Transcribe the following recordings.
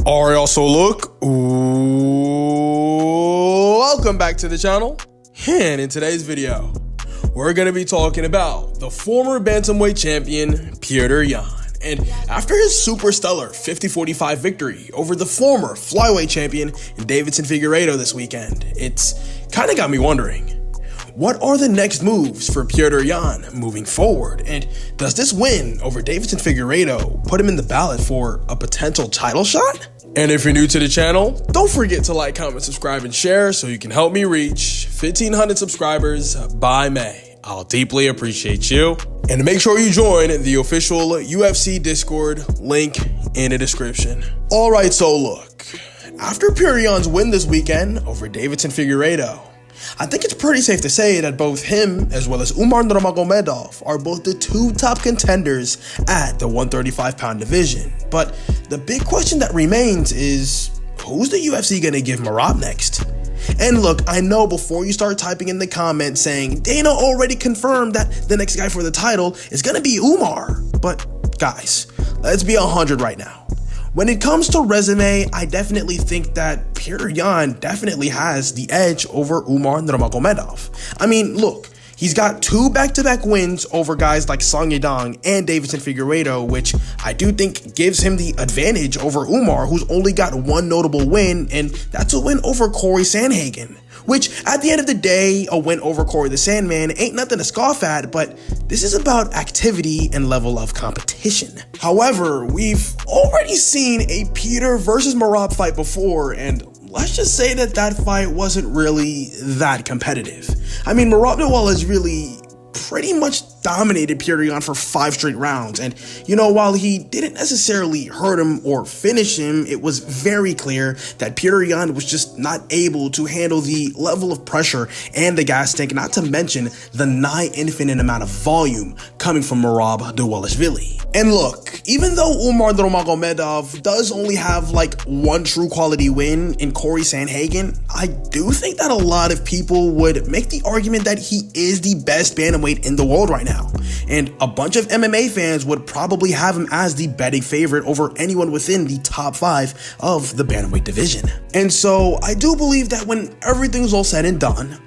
Alright, also look, welcome back to the channel, and in today's video, we're going to be talking about the former Bantamweight champion, Petr Yan. And after his super stellar 50-45 victory over the former flyweight champion, Deiveson Figueiredo this weekend, it's kind of got me wondering, what are the next moves for Petr Yan moving forward? And does this win over Deiveson Figueiredo put him in the ballot for a potential title shot? And if you're new to the channel, don't forget to like, comment, subscribe, and share so you can help me reach 1,500 subscribers by May. I'll deeply appreciate you. And make sure you join the official UFC Discord, link in the description. Alright, so look, after Petr Yan's win this weekend over Deiveson Figueiredo, I think it's pretty safe to say that both him as well as Umar are both the two top contenders at the 135-pound division. But the big question that remains is, who's the UFC gonna give Merab next? And look, I know before you start typing in the comments saying Dana already confirmed that the next guy for the title is gonna be Umar. But guys, let's be 100 right now. When it comes to resume, I definitely think that Petr Yan definitely has the edge over Umar Nurmagomedov. I mean, look, he's got two back-to-back wins over guys like Song Yadong and Deiveson Figueiredo, which I do think gives him the advantage over Umar, who's only got one notable win, and that's a win over Corey Sandhagen. Which, at the end of the day, a win over Corey the Sandman ain't nothing to scoff at, but this is about activity and level of competition. However, we've already seen a Petr versus Merab fight before, and let's just say that that fight wasn't really that competitive. I mean, Merab has really pretty much dominated Petr Yan for 5 straight rounds, and while he didn't necessarily hurt him or finish him, it was very clear that Petr Yan was just not able to handle the level of pressure and the gas tank, not to mention the nigh infinite amount of volume coming from Merab Dvalishvili. And look, even though Umar Nurmagomedov does only have like one true quality win in Corey Sandhagen, I do think that a lot of people would make the argument that he is the best bantamweight in the world right now. And a bunch of MMA fans would probably have him as the betting favorite over anyone within the top 5 of the bantamweight division. And so I do believe that when everything's all said and done,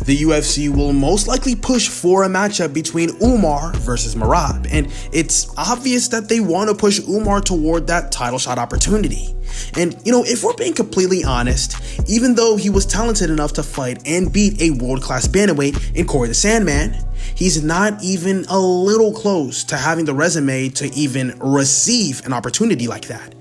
the UFC will most likely push for a matchup between Umar versus Merab, and it's obvious that they want to push Umar toward that title shot opportunity. And if we're being completely honest, even though he was talented enough to fight and beat a world-class bantamweight in Corey the Sandman, he's not even a little close to having the resume to even receive an opportunity like that.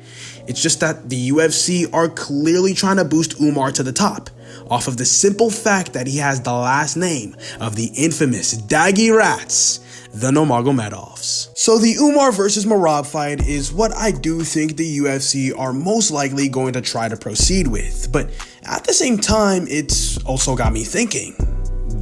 It's just that the UFC are clearly trying to boost Umar to the top off of the simple fact that he has the last name of the infamous Daggy Rats, the Nurmagomedovs. So the Umar versus Merab fight is what I do think the UFC are most likely going to try to proceed with. But at the same time, it's also got me thinking,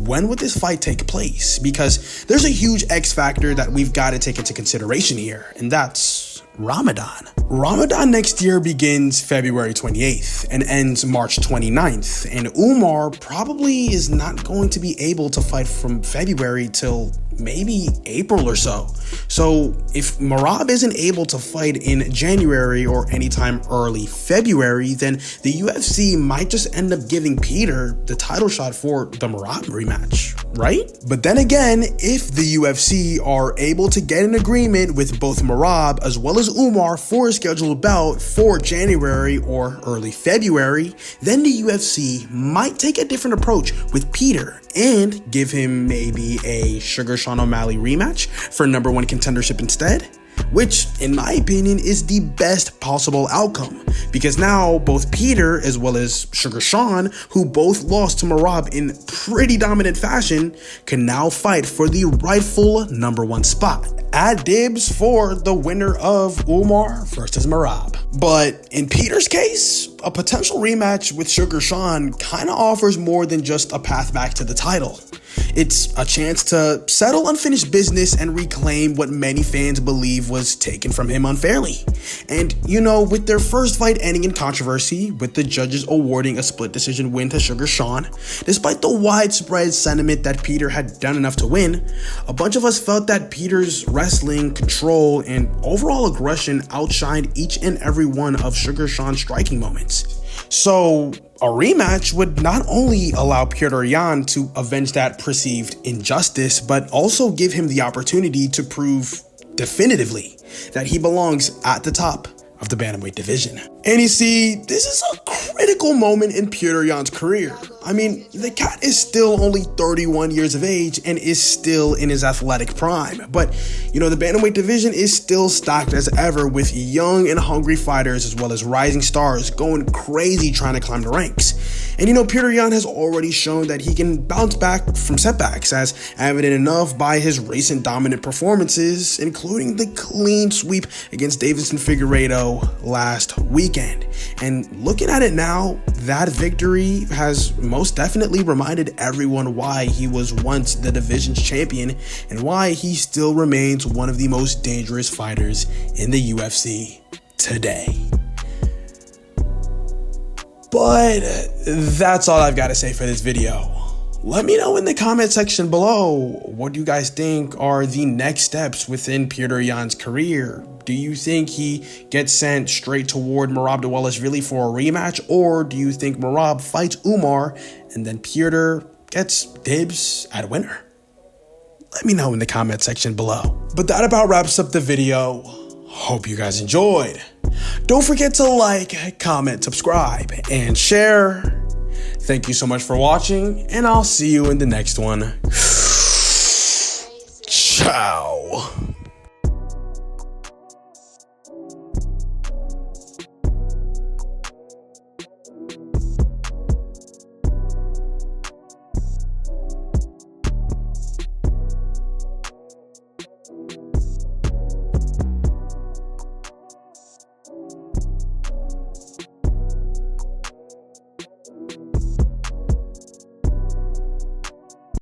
when would this fight take place? Because there's a huge X factor that we've got to take into consideration here, and that's Ramadan. Ramadan next year begins February 28th and ends March 29th, and Umar probably is not going to be able to fight from February till maybe April or so. So if Merab isn't able to fight in January or anytime early February, then the UFC might just end up giving Petr the title shot for the Merab rematch, right? But then again, if the UFC are able to get an agreement with both Merab as well as Umar for a scheduled bout for January or early February, then the UFC might take a different approach with Petr and give him maybe a Sugar Sean O'Malley rematch for #1 contendership instead, which in my opinion is the best possible outcome, because now both Petr as well as Sugar Sean, who both lost to Merab in pretty dominant fashion, can now fight for the rightful #1 spot. Add dibs for the winner of Umar versus Merab. But in Petr's case, a potential rematch with Sugar Sean kind of offers more than just a path back to the title. It's a chance to settle unfinished business and reclaim what many fans believe was taken from him unfairly. And, with their first fight ending in controversy, with the judges awarding a split decision win to Sugar Sean, despite the widespread sentiment that Petr had done enough to win, a bunch of us felt that Petr's wrestling, control, and overall aggression outshined each and every one of Sugar Sean's striking moments. So a rematch would not only allow Petr Yan to avenge that perceived injustice, but also give him the opportunity to prove definitively that he belongs at the top of the bantamweight division. And you see, this is a critical moment in Petr Yan's career. I mean, the cat is still only 31 years of age and is still in his athletic prime. But, the bantamweight division is still stacked as ever with young and hungry fighters as well as rising stars going crazy trying to climb the ranks. And Petr Yan has already shown that he can bounce back from setbacks, as evident enough by his recent dominant performances, including the clean sweep against Deiveson Figueiredo last weekend. And looking at it now, that victory has most definitely reminded everyone why he was once the division's champion and why he still remains one of the most dangerous fighters in the UFC today. But that's all I've got to say for this video. Let me know in the comment section below what you guys think are the next steps within Petr Yan's career. Do you think he gets sent straight toward Merab Dvalishvili for a rematch, or do you think Merab fights Umar and then Petr gets dibs at winner? Let me know in the comment section below. But that about wraps up the video. Hope you guys enjoyed. Don't forget to like, comment, subscribe, and share. Thank you so much for watching, and I'll see you in the next one. Ciao.